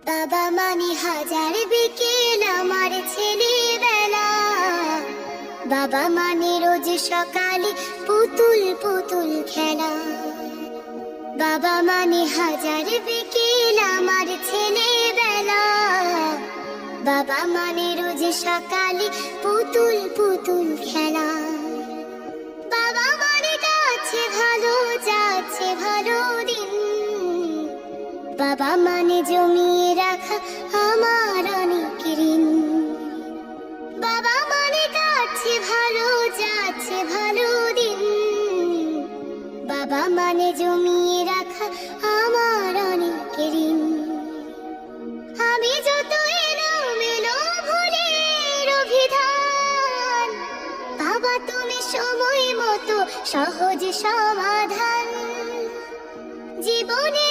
বাবা মানে হাজার বিকেল আমার ছেলেবেলা, বাবা মানে রোজ সকালে পুতুল পুতুল খেলা। বাবা মানে হাজার বিকেল আমার ছেলেবেলা, বাবা মানে রোজ সকালে পুতুল পুতুল খেলা। বাবা মানে যাচ্ছে ভালো, যাচ্ছে ভালো দিন, বাবা মানে জমিয়ে রাখা আমার অনেক ঋণ। বাবা মানে যাচ্ছে ভালো, যাচ্ছে ভালো দিন, বাবা মানে জমিয়ে রাখা আমার অনেক ঋণ। আমি যত এলোমেলো ভুলের অভিধান, বাবা তুমি সময় মতো সহজ সমাধান। জীবনে